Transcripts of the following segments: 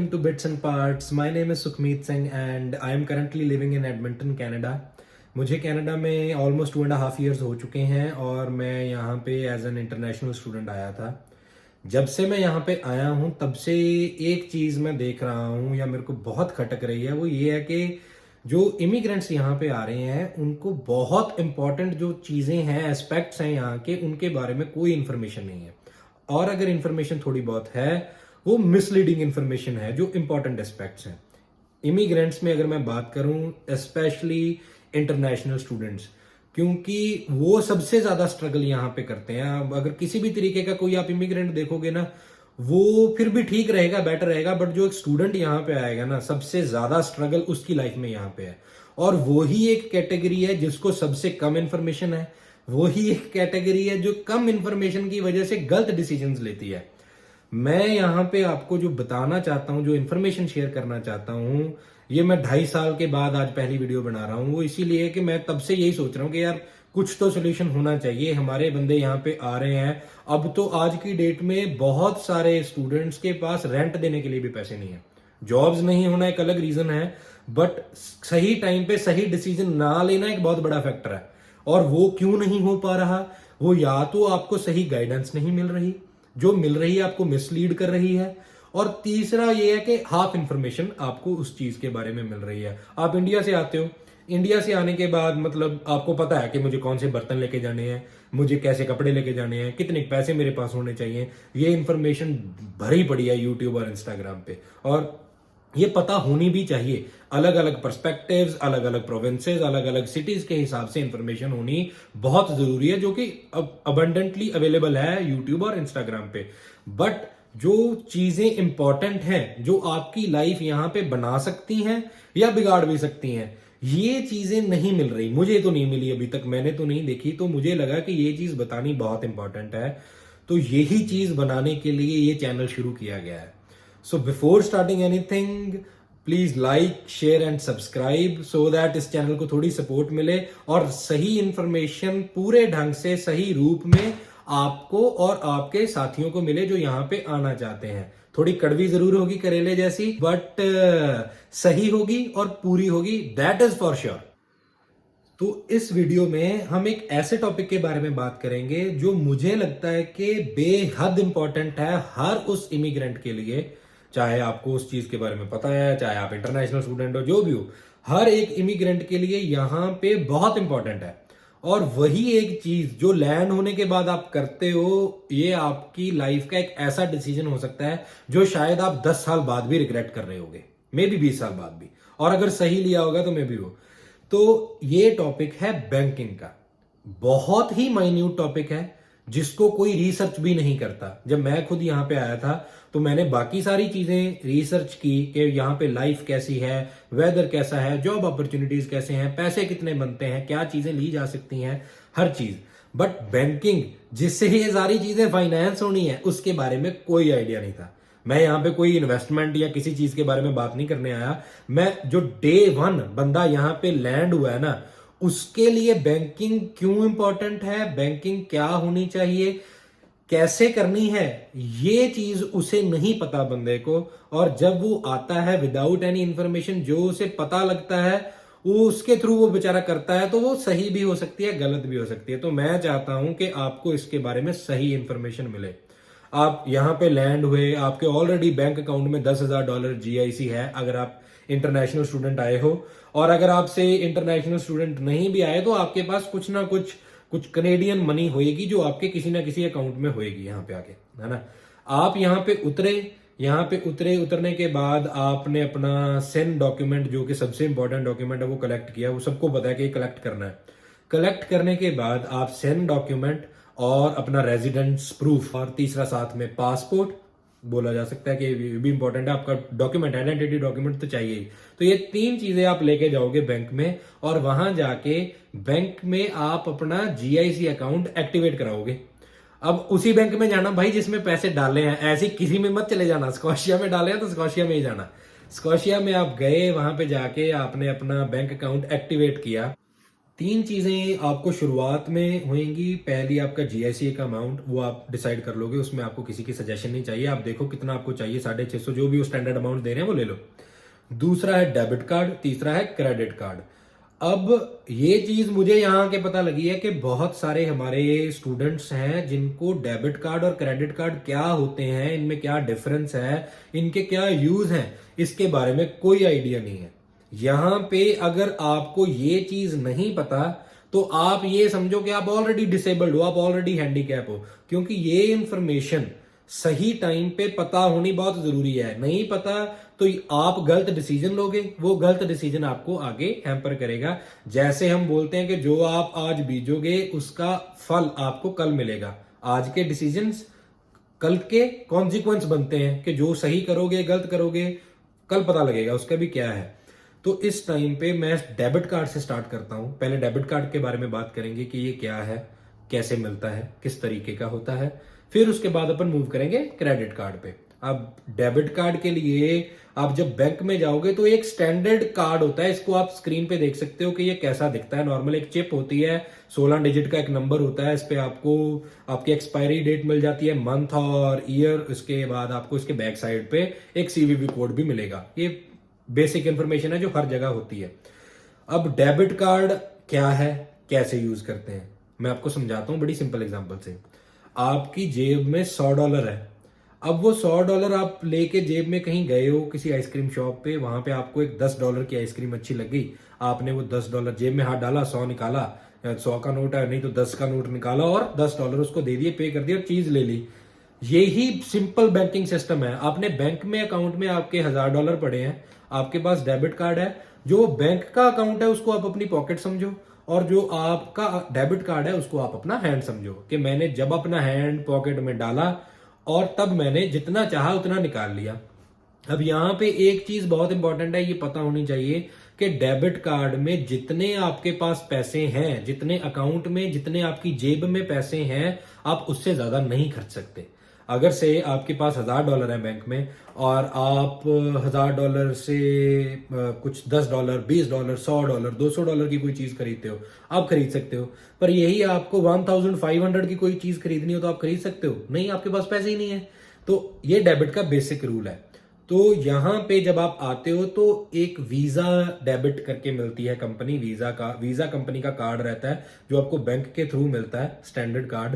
welcome to Bits and Parts. My name is Sukhmeet Singh and I am currently living in Edmonton, Canada. मुझे Canada में almost 2.5 years हो चुके हैं और मैं यहाँ पे एज एन इंटरनेशनल स्टूडेंट आया था। जब से मैं यहाँ पे आया हूँ तब से एक चीज़ मैं देख रहा हूँ या मेरे को बहुत खटक रही है, वो ये है कि जो इमिग्रेंट्स यहाँ पे आ रहे हैं उनको बहुत इंपॉर्टेंट जो चीज़ें हैं, एस्पेक्ट्स हैं यहाँ के, उनके बारे में कोई इन्फॉर्मेशन नहीं है। और अगर इन्फॉर्मेशन थोड़ी बहुत है वो मिसलीडिंग इन्फॉर्मेशन है जो इंपॉर्टेंट एस्पेक्ट्स हैं। इमिग्रेंट्स में अगर मैं बात करूं, स्पेशली इंटरनेशनल स्टूडेंट्स, क्योंकि वो सबसे ज्यादा स्ट्रगल यहाँ पे करते हैं। अब अगर किसी भी तरीके का कोई आप इमिग्रेंट देखोगे ना, वो फिर भी ठीक रहेगा, बेटर रहेगा, बट जो एक स्टूडेंट यहाँ पे आएगा ना, सबसे ज्यादा स्ट्रगल उसकी लाइफ में यहाँ पे है। और वो ही एक कैटेगरी है जिसको सबसे कम इंफॉर्मेशन है, वो ही एक कैटेगरी है जो कम इंफॉर्मेशन की वजह से गलत डिसीजंस लेती है। मैं यहाँ पे आपको जो बताना चाहता हूँ, जो इन्फॉर्मेशन शेयर करना चाहता हूँ, ये मैं 2.5 साल के बाद आज पहली वीडियो बना रहा हूँ। वो इसीलिए कि मैं तब से यही सोच रहा हूँ कि यार कुछ तो सोल्यूशन होना चाहिए। हमारे बंदे यहाँ पे आ रहे हैं, अब तो आज की डेट में बहुत सारे स्टूडेंट्स के पास रेंट देने के लिए भी पैसे नहीं है। जॉब्स नहीं होना एक अलग रीजन है, बट सही टाइम पे सही डिसीजन ना लेना एक बहुत बड़ा फैक्टर है। और वो क्यों नहीं हो पा रहा? वो या तो आपको सही गाइडेंस नहीं मिल रही, जो मिल रही है आपको मिसलीड कर रही है, और तीसरा ये है कि हाफ इंफॉर्मेशन आपको उस चीज के बारे में मिल रही है। आप इंडिया से आते हो, इंडिया से आने के बाद मतलब आपको पता है कि मुझे कौन से बर्तन लेके जाने हैं, मुझे कैसे कपड़े लेके जाने हैं, कितने पैसे मेरे पास होने चाहिए, ये इंफॉर्मेशन भरी पड़ी है यूट्यूब और इंस्टाग्राम पे। और ये पता होनी भी चाहिए। अलग अलग पर्सपेक्टिव्स, अलग अलग प्रोविंसेस, अलग अलग सिटीज के हिसाब से इंफॉर्मेशन होनी बहुत जरूरी है, जो कि अबंडेंटली अवेलेबल है यूट्यूब और इंस्टाग्राम पे। बट जो चीजें इंपॉर्टेंट हैं, जो आपकी लाइफ यहाँ पे बना सकती हैं या बिगाड़ भी सकती हैं, ये चीजें नहीं मिल रही। मुझे तो नहीं मिली अभी तक, मैंने तो नहीं देखी, तो मुझे लगा कि ये चीज बतानी बहुत इंपॉर्टेंट है। तो यही चीज बनाने के लिए ये चैनल शुरू किया गया है। So before starting anything, please like, share and subscribe so that इस चैनल को थोड़ी सपोर्ट मिले और सही इंफॉर्मेशन पूरे ढंग से सही रूप में आपको और आपके साथियों को मिले जो यहाँ पे आना चाहते हैं। थोड़ी कड़वी जरूर होगी करेले जैसी, बट सही होगी और पूरी होगी, दैट इज फॉर श्योर। तो इस वीडियो में हम एक ऐसे टॉपिक के बारे में बात करेंगे जो मुझे लगता है कि बेहद इंपॉर्टेंट है हर उस इमिग्रेंट के लिए। चाहे आपको उस चीज के बारे में पता है, चाहे आप इंटरनेशनल स्टूडेंट हो, जो भी हो, हर एक इमिग्रेंट के लिए यहाँ पे बहुत इंपॉर्टेंट है। और वही एक चीज जो लैंड होने के बाद आप करते हो, ये आपकी लाइफ का एक ऐसा डिसीजन हो सकता है जो शायद आप 10 साल बाद भी रिग्रेट कर रहे होगे, मे बी 20 साल बाद भी, और अगर सही लिया होगा तो मे बी हो। तो ये टॉपिक है बैंकिंग का। बहुत ही माइन्यूट टॉपिक है जिसको कोई रिसर्च भी नहीं करता। जब मैं खुद यहाँ पे आया था तो मैंने बाकी सारी चीजें रिसर्च की कि यहाँ पे लाइफ कैसी है, वेदर कैसा है, जॉब अपॉर्चुनिटीज कैसे हैं, पैसे कितने बनते हैं, क्या चीजें ली जा सकती हैं, हर चीज। बट बैंकिंग, जिससे ये सारी चीजें फाइनेंस होनी है, उसके बारे में कोई आइडिया नहीं था। मैं यहाँ पे कोई इन्वेस्टमेंट या किसी चीज के बारे में बात नहीं करने आया। मैं जो डे 1 बंदा यहाँ पे लैंड हुआ है ना, उसके लिए बैंकिंग क्यों इंपॉर्टेंट है, बैंकिंग क्या होनी चाहिए, कैसे करनी है, ये चीज उसे नहीं पता बंदे को। और जब वो आता है विदाउट एनी इंफॉर्मेशन, जो उसे पता लगता है वो उसके थ्रू वो बेचारा करता है, तो वो सही भी हो सकती है, गलत भी हो सकती है। तो मैं चाहता हूं कि आपको इसके बारे में सही इंफॉर्मेशन मिले। आप यहाँ पे लैंड हुए, आपके ऑलरेडी बैंक अकाउंट में $10,000 GIC है अगर आप इंटरनेशनल स्टूडेंट आए हो, और अगर आपसे इंटरनेशनल स्टूडेंट नहीं भी आए तो आपके पास कुछ ना कुछ कनेडियन मनी होएगी जो आपके किसी ना किसी अकाउंट में होएगी यहाँ पे आके, है ना। आप यहाँ पे उतरने के बाद आपने अपना सेन डॉक्यूमेंट, जो कि सबसे इंपॉर्टेंट डॉक्यूमेंट है, वो कलेक्ट किया। वो सबको पता है कि कलेक्ट करना है। कलेक्ट करने के बाद आप सेन डॉक्यूमेंट और अपना रेजिडेंस प्रूफ, और तीसरा साथ में पासपोर्ट, बोला जा सकता है कि ये भी इंपॉर्टेंट है, आपका डॉक्यूमेंट, आइडेंटिटी डॉक्यूमेंट तो चाहिए ही। तो ये 3 चीजें आप लेके जाओगे बैंक में, और वहां जाके बैंक में आप अपना GIC अकाउंट एक्टिवेट कराओगे। अब उसी बैंक में जाना भाई जिसमें पैसे डाले हैं, ऐसी किसी में मत चले जाना। स्कॉशिया में डाले हैं तो स्कॉशिया में ही जाना। स्कॉशिया में आप गए, वहां पे जाके आपने अपना बैंक अकाउंट एक्टिवेट किया। तीन चीजें आपको शुरुआत में होंगी। पहली आपका जीआईसी का अमाउंट, वो आप डिसाइड कर लोगे, उसमें आपको किसी की सजेशन नहीं चाहिए, आप देखो कितना आपको चाहिए, 650 जो भी वो स्टैंडर्ड अमाउंट दे रहे हैं वो ले लो। दूसरा है डेबिट कार्ड, तीसरा है क्रेडिट कार्ड। अब ये चीज मुझे यहाँ के पता लगी है कि बहुत सारे हमारे स्टूडेंट्स हैं जिनको डेबिट कार्ड और क्रेडिट कार्ड क्या होते हैं, इनमें क्या डिफरेंस है, इनके क्या यूज हैं, इसके बारे में कोई आइडिया नहीं है। यहाँ पे अगर आपको ये चीज नहीं पता तो आप ये समझो कि आप ऑलरेडी डिसेबल्ड हो, आप ऑलरेडी हैंडीकैप हो, क्योंकि ये इंफॉर्मेशन सही टाइम पे पता होनी बहुत जरूरी है। नहीं पता तो आप गलत डिसीजन लोगे, वो गलत डिसीजन आपको आगे हैम्पर करेगा। जैसे हम बोलते हैं कि जो आप आज बीजोगे उसका फल आपको कल मिलेगा। आज के डिसीजंस कल के कॉन्सिक्वेंस बनते हैं कि जो सही करोगे गलत करोगे कल पता लगेगा उसका भी क्या है। तो इस टाइम पे मैं डेबिट कार्ड से स्टार्ट करता हूं। पहले डेबिट कार्ड के बारे में बात करेंगे कि ये क्या है, कैसे मिलता है, किस तरीके का होता है। फिर उसके बाद अपन मूव करेंगे क्रेडिट कार्ड पे। अब डेबिट कार्ड के लिए आप जब बैंक में जाओगे तो एक स्टैंडर्ड कार्ड होता है, इसको आप स्क्रीन पे देख सकते हो कि ये कैसा दिखता है। नॉर्मल एक चिप होती है, 16 डिजिट का एक नंबर होता है, इस पे आपको आपकी एक्सपायरी डेट मिल जाती है, मंथ और ईयर। उसके बाद आपको इसके बैक साइड पे एक सीवीवी कोड भी मिलेगा। ये बेसिक इंफॉर्मेशन है जो हर जगह होती है। अब डेबिट कार्ड क्या है, कैसे यूज करते हैं, मैं आपको समझाता हूं बड़ी सिंपल एग्जांपल से। आपकी जेब में $100 है। अब वो $100 आप लेके जेब में कहीं गए हो किसी आइसक्रीम शॉप पे, वहां पे आपको एक $10 की आइसक्रीम अच्छी लगी, आपने वो $10 जेब में हाथ डाला, 100 निकाला, 100 का नोट है नहीं तो 10 का नोट निकाला और $10 उसको दे दिए, पे कर दिया और चीज ले ली। यही सिंपल बैंकिंग सिस्टम है। आपने बैंक में अकाउंट में आपके $1000 पड़े हैं, आपके पास डेबिट कार्ड है, जो बैंक का अकाउंट है उसको आप अपनी पॉकेट समझो, और जो आपका डेबिट कार्ड है उसको आप अपना हैंड समझो कि मैंने जब अपना हैंड पॉकेट में डाला और तब मैंने जितना चाहा उतना निकाल लिया। अब यहाँ पे एक चीज बहुत इंपॉर्टेंट है, ये पता होनी चाहिए कि डेबिट कार्ड में जितने आपके पास पैसे हैं, जितने अकाउंट में, जितने आपकी जेब में पैसे हैं, आप उससे ज्यादा नहीं खर्च सकते। अगर से आपके पास $1000 है बैंक में और आप $1000 से कुछ $10, $20, $100, $200 की कोई चीज खरीदते हो, आप खरीद सकते हो। पर यही आपको 1500 की कोई चीज खरीदनी हो तो आप खरीद सकते हो? नहीं, आपके पास पैसे ही नहीं है। तो ये डेबिट का बेसिक रूल है। तो यहाँ पे जब आप आते हो तो एक वीजा डेबिट करके मिलती है कंपनी, वीजा कंपनी का कार्ड रहता है जो आपको बैंक के थ्रू मिलता है, स्टैंडर्ड कार्ड।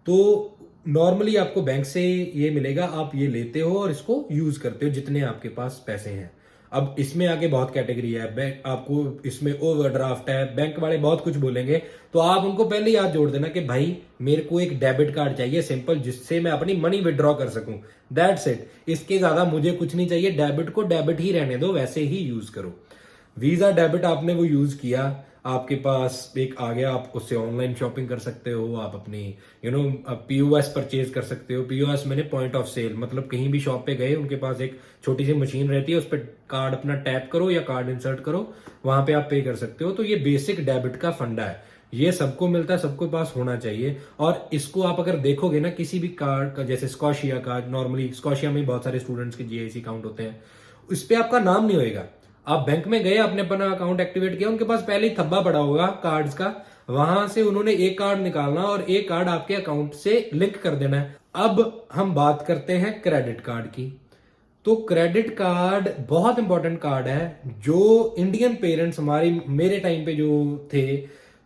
तो नॉर्मली आपको बैंक से ये मिलेगा, आप ये लेते हो और इसको यूज करते हो जितने आपके पास पैसे हैं। अब इसमें आगे बहुत कैटेगरी है, बैंक आपको इसमें ओवरड्राफ्ट है, बैंक वाले बहुत कुछ बोलेंगे, तो आप उनको पहले याद जोड़ देना कि भाई मेरे को एक डेबिट कार्ड चाहिए सिंपल, जिससे मैं अपनी मनी विड्रॉ कर सकूं, दैट्स इट। इसके ज्यादा मुझे कुछ नहीं चाहिए। डेबिट को डेबिट ही रहने दो, वैसे ही यूज करो। वीजा डेबिट आपने वो यूज किया, आपके पास एक आ गया, आप उससे ऑनलाइन शॉपिंग कर सकते हो, आप अपनी पीओएस परचेज कर सकते हो। पीओएस मैंने पॉइंट ऑफ सेल, मतलब कहीं भी शॉप पे गए, उनके पास एक छोटी सी मशीन रहती है, उस पर कार्ड अपना टैप करो या कार्ड इंसर्ट करो, वहां पे आप पे कर सकते हो। तो ये बेसिक डेबिट का फंडा है, ये सबको मिलता है, सबको पास होना चाहिए। और इसको आप अगर देखोगे ना किसी भी कार्ड का, जैसे स्कॉशिया का, नॉर्मली स्कॉशिया में बहुत सारे स्टूडेंट्स के जीआईसी अकाउंट होते हैं, इस पे आपका नाम नहीं होएगा। आप बैंक में गए, आपने अपना अकाउंट एक्टिवेट किया, उनके पास पहले ही थब्बा पड़ा होगा कार्ड्स का, वहां से उन्होंने एक कार्ड निकालना और एक कार्ड आपके अकाउंट से लिंक कर देना है। अब हम बात करते हैं क्रेडिट कार्ड की। तो क्रेडिट कार्ड बहुत इंपॉर्टेंट कार्ड है, जो इंडियन पेरेंट्स हमारे मेरे टाइम पे जो थे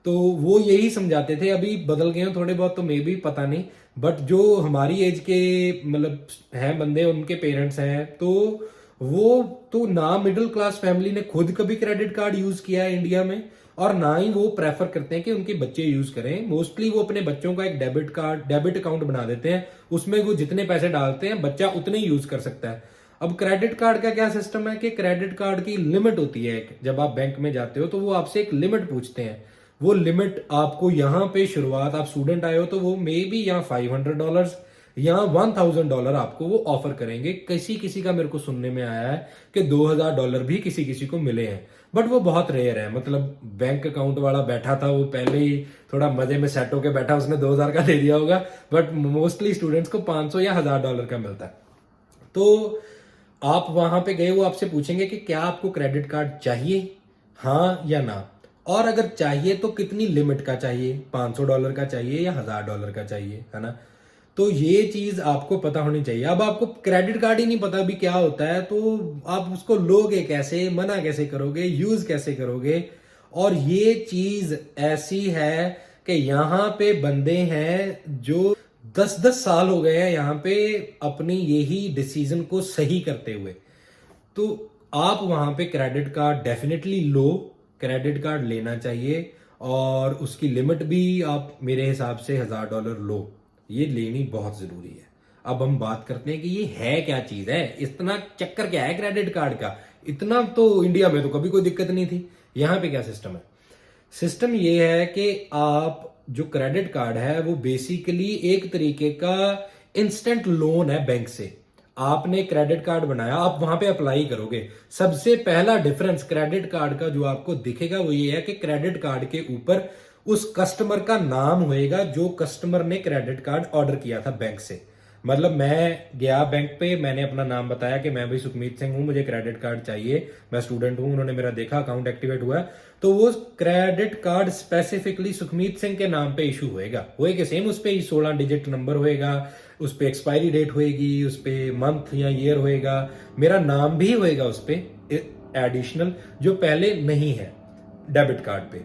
तो वो यही समझाते थे। अभी बदल गए हैं थोड़े बहुत तो मे भी, पता नहीं, बट जो हमारी एज के मतलब हैं बंदे, उनके पेरेंट्स हैं, तो वो तो ना मिडिल क्लास फैमिली ने खुद कभी क्रेडिट कार्ड यूज किया है इंडिया में, और ना ही वो प्रेफर करते हैं कि उनके बच्चे यूज करें। मोस्टली वो अपने बच्चों का एक डेबिट अकाउंट बना देते हैं, उसमें वो जितने पैसे डालते हैं बच्चा उतने ही यूज कर सकता है। अब क्रेडिट कार्ड का क्या सिस्टम है कि क्रेडिट कार्ड की लिमिट होती है। जब आप बैंक में जाते हो तो वो आपसे एक लिमिट पूछते हैं। वो लिमिट आपको यहाँ पे शुरुआत, आप स्टूडेंट आए हो तो वो मे बी यहाँ $500 या $1000 आपको वो ऑफर करेंगे। किसी किसी का मेरे को सुनने में आया है कि $2000 भी किसी किसी को मिले हैं, बट वो बहुत रेयर है। मतलब बैंक अकाउंट वाला बैठा था, वो पहले ही थोड़ा मजे में सेट होके बैठा, उसने 2000 का दे दिया होगा, बट मोस्टली स्टूडेंट्स को 500 या $1000 का मिलता है। तो आप वहां पे गए, वो आपसे पूछेंगे कि क्या आपको क्रेडिट कार्ड चाहिए, हाँ या ना। और अगर चाहिए तो कितनी लिमिट का चाहिए, $500 का चाहिए या $1000 का चाहिए, है ना। तो ये चीज आपको पता होनी चाहिए। अब आपको क्रेडिट कार्ड ही नहीं पता भी क्या होता है, तो आप उसको लोगे कैसे, मना कैसे करोगे, यूज कैसे करोगे। और ये चीज ऐसी है कि यहाँ पे बंदे हैं जो 10-10 साल हो गए हैं यहाँ पे अपनी यही डिसीजन को सही करते हुए। तो आप वहां पे क्रेडिट कार्ड डेफिनेटली लो, क्रेडिट कार्ड लेना चाहिए। और उसकी लिमिट भी आप मेरे हिसाब से $1000 लो, ये लेनी बहुत जरूरी है। अब हम बात करते हैं कि ये है क्या चीज है, इतना चक्कर क्या है क्रेडिट कार्ड का। इतना तो इंडिया में तो कभी कोई दिक्कत नहीं थी। यहाँ पे क्या सिस्टम है? सिस्टम ये है कि आप जो क्रेडिट कार्ड है वो बेसिकली एक तरीके का इंस्टेंट लोन है बैंक से। आपने क्रेडिट कार्ड बनाया, आप वहां पे अप्लाई करोगे। सबसे पहला डिफरेंस क्रेडिट कार्ड का जो आपको दिखेगा वो ये है कि क्रेडिट कार्ड के ऊपर उस कस्टमर का नाम होएगा जो कस्टमर ने क्रेडिट कार्ड ऑर्डर किया था बैंक से। मतलब मैं गया बैंक पे, मैंने अपना नाम बताया कि मैं भाई सुखमीत सिंह हूं, मुझे क्रेडिट कार्ड चाहिए, मैं स्टूडेंट हूं। उन्होंने मेरा देखा, अकाउंट एक्टिवेट हुआ, तो वो credit card specifically Sukhmeet Singh के नाम पे इशू होएगा सेम। उस पे 16 डिजिट नंबर होएगा, उस पे एक्सपायरी डेट होएगी, उस पे मंथ या ईयर होएगा, मेरा नाम भी होएगा उस पे एडिशनल, जो पहले नहीं है डेबिट कार्ड पे।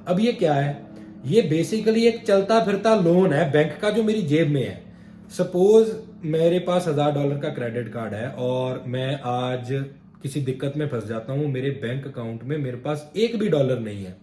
अब ये क्या है? ये बेसिकली एक चलता फिरता लोन है बैंक का जो मेरी जेब में है। सपोज मेरे पास $1000 का क्रेडिट कार्ड है और मैं आज किसी दिक्कत में फंस जाता हूं, मेरे बैंक अकाउंट में मेरे पास एक भी डॉलर नहीं है,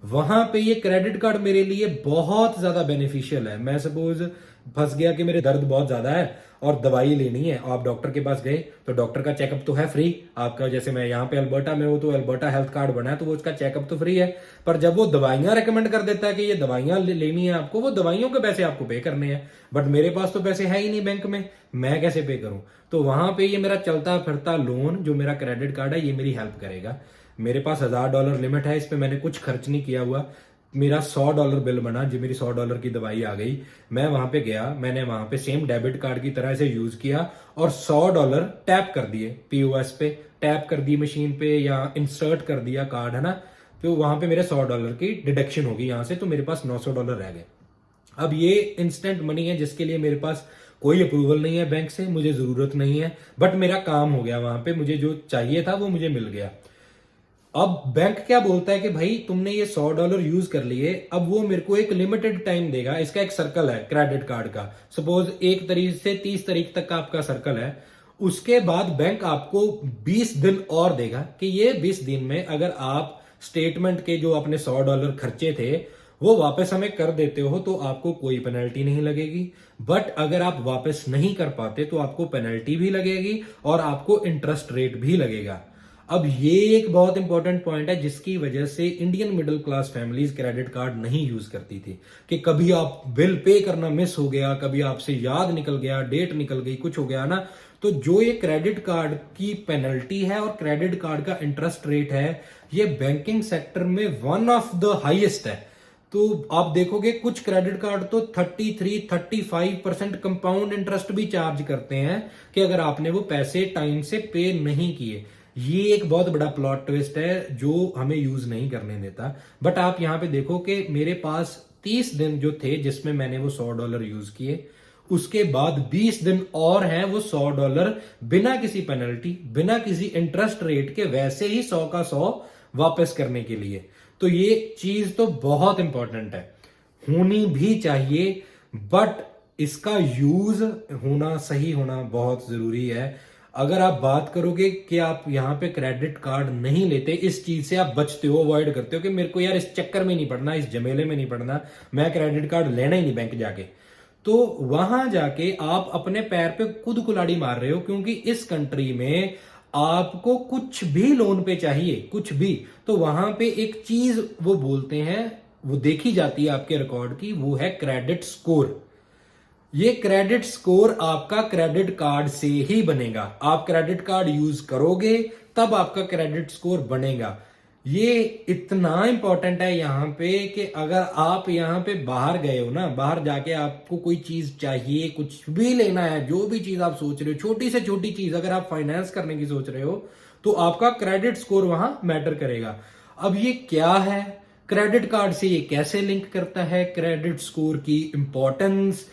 वहां पे ये क्रेडिट कार्ड मेरे लिए बहुत ज्यादा बेनिफिशियल है। मैं सपोज फंस गया कि मेरे दर्द बहुत ज्यादा है और दवाई लेनी है, आप डॉक्टर के पास गए तो डॉक्टर का चेकअप तो है फ्री आपका। जैसे मैं यहाँ पे अल्बर्टा में हूँ तो अल्बर्टा हेल्थ कार्ड बना है तो वो उसका चेकअप तो फ्री है। पर जब वो दवाइयां रेकमेंड कर देता है कि ये दवाइयां लेनी है आपको, वो दवाइयों के पैसे आपको पे करने हैं। बट मेरे पास तो पैसे है ही नहीं बैंक में, मैं कैसे पे करूं? तो वहां पे ये मेरा चलता फिरता लोन जो मेरा क्रेडिट कार्ड है ये मेरी हेल्प करेगा। मेरे पास $1000 लिमिट है, इस पे मैंने कुछ खर्च नहीं किया हुआ। मेरा $100 बिल बना, जो मेरी $100 की दवाई आ गई, मैं वहां पे गया, मैंने वहां पे सेम डेबिट कार्ड की तरह से यूज किया और $100 टैप कर दिए, पीओएस पे टैप कर दी मशीन पे या इंसर्ट कर दिया कार्ड, है ना। तो वहां पे मेरे $100 की डिडक्शन होगी यहाँ से, तो मेरे पास $900 रह गए। अब ये इंस्टेंट मनी है जिसके लिए मेरे पास कोई अप्रूवल नहीं है बैंक से, मुझे जरूरत नहीं है, बट मेरा काम हो गया वहां पे, मुझे जो चाहिए था वो मुझे मिल गया। अब बैंक क्या बोलता है कि भाई तुमने ये $100 यूज कर लिए, अब वो मेरे को एक लिमिटेड टाइम देगा। इसका एक सर्कल है क्रेडिट कार्ड का, सपोज 1 तारीख से 30 तारीख तक का आपका सर्कल है। उसके बाद बैंक आपको 20 दिन और देगा कि ये 20 दिन में अगर आप स्टेटमेंट के जो अपने $100 खर्चे थे वो वापस हमें कर देते हो तो आपको कोई पेनल्टी नहीं लगेगी। बट अगर आप वापस नहीं कर पाते तो आपको पेनल्टी भी लगेगी और आपको इंटरेस्ट रेट भी लगेगा। अब ये एक बहुत इंपॉर्टेंट पॉइंट है जिसकी वजह से Indian middle class families credit card नहीं यूज करती थी कि कभी आप बिल पे करना मिस हो गया, कभी आपसे याद निकल गया, डेट निकल गई, कुछ हो गया ना। तो जो ये क्रेडिट कार्ड की पेनल्टी है और क्रेडिट कार्ड का इंटरेस्ट रेट है, ये बैंकिंग सेक्टर में वन ऑफ द हाईएस्ट है। तो आप देखोगे कुछ क्रेडिट कार्ड तो 33-35% कंपाउंड इंटरेस्ट भी चार्ज करते हैं कि अगर आपने वो पैसे टाइम से पे नहीं किए। ये एक बहुत बड़ा प्लॉट ट्विस्ट है जो हमें यूज नहीं करने देता। बट आप यहां पे देखो कि मेरे पास 30 दिन जो थे जिसमें मैंने वो $100 यूज किए, उसके बाद 20 दिन और हैं वो $100 बिना किसी पेनल्टी, बिना किसी इंटरेस्ट रेट के वैसे ही 100 का 100 वापस करने के लिए। तो ये चीज तो बहुत इंपॉर्टेंट है, होनी भी चाहिए, बट इसका यूज होना, सही होना बहुत जरूरी है। अगर आप बात करोगे कि आप यहाँ पे क्रेडिट कार्ड नहीं लेते, इस चीज से आप बचते हो, अवॉइड करते हो कि मेरे को यार इस चक्कर में नहीं पड़ना, इस झमेले में नहीं पड़ना, मैं क्रेडिट कार्ड लेना ही नहीं बैंक जाके, तो वहां जाके आप अपने पैर पे खुद कुल्हाड़ी मार रहे हो। क्योंकि इस कंट्री में आपको कुछ भी लोन पे चाहिए, कुछ भी, तो वहां पे एक चीज वो बोलते हैं, वो देखी जाती है आपके रिकॉर्ड की, वो है क्रेडिट स्कोर। ये क्रेडिट स्कोर आपका क्रेडिट कार्ड से ही बनेगा। आप क्रेडिट कार्ड यूज करोगे तब आपका क्रेडिट स्कोर बनेगा। ये इतना इंपॉर्टेंट है यहाँ पे कि अगर आप यहाँ पे बाहर गए हो ना, बाहर जाके आपको कोई चीज चाहिए, कुछ भी लेना है, जो भी चीज आप सोच रहे हो, छोटी से छोटी चीज, अगर आप फाइनेंस करने की सोच रहे हो तो आपका क्रेडिट स्कोर वहां मैटर करेगा। अब ये क्या है, क्रेडिट कार्ड से ये कैसे लिंक करता है, क्रेडिट स्कोर की इंपॉर्टेंस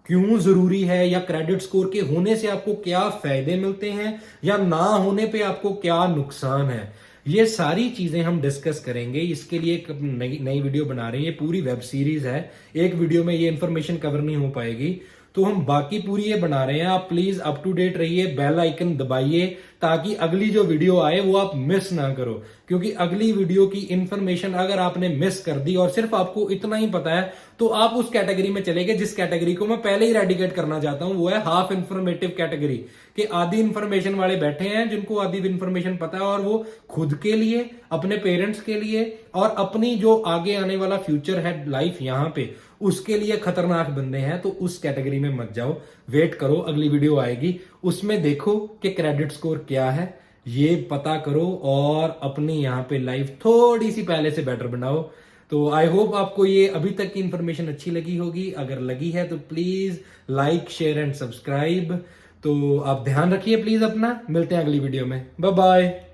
क्यों जरूरी है, या क्रेडिट स्कोर के होने से आपको क्या फायदे मिलते हैं या ना होने पे आपको क्या नुकसान है, ये सारी चीजें हम डिस्कस करेंगे। इसके लिए एक नई नई वीडियो बना रहे हैं, ये पूरी वेब सीरीज है, एक वीडियो में ये इंफॉर्मेशन कवर नहीं हो पाएगी, तो हम बाकी पूरी ये बना रहे हैं। आप प्लीज अप टू डेट रहिए, बेल आइकन दबाइए ताकि अगली जो वीडियो आए वो आप मिस ना करो, क्योंकि अगली वीडियो की इंफॉर्मेशन अगर आपने मिस कर दी और सिर्फ आपको इतना ही पता है तो आप उस कैटेगरी में चले गए जिस कैटेगरी को मैं पहले ही रेडिकेट करना चाहता हूं, वो है हाफ इंफॉर्मेटिव कैटेगरी, कि आधी इंफॉर्मेशन वाले बैठे हैं जिनको आधी इंफॉर्मेशन पता है और वो खुद के लिए, अपने पेरेंट्स के लिए और अपनी जो आगे आने वाला फ्यूचर है लाइफ यहां पे, उसके लिए खतरनाक बंदे हैं। तो उस कैटेगरी में मत जाओ, वेट करो, अगली वीडियो आएगी, उसमें देखो कि क्रेडिट स्कोर क्या है, ये पता करो और अपनी यहाँ पे लाइफ थोड़ी सी पहले से बेटर बनाओ। तो आई होप आपको ये अभी तक की इंफॉर्मेशन अच्छी लगी होगी, अगर लगी है तो please like share and subscribe. तो आप ध्यान रखिए प्लीज अपना, मिलते हैं अगली वीडियो में, बाय बाय।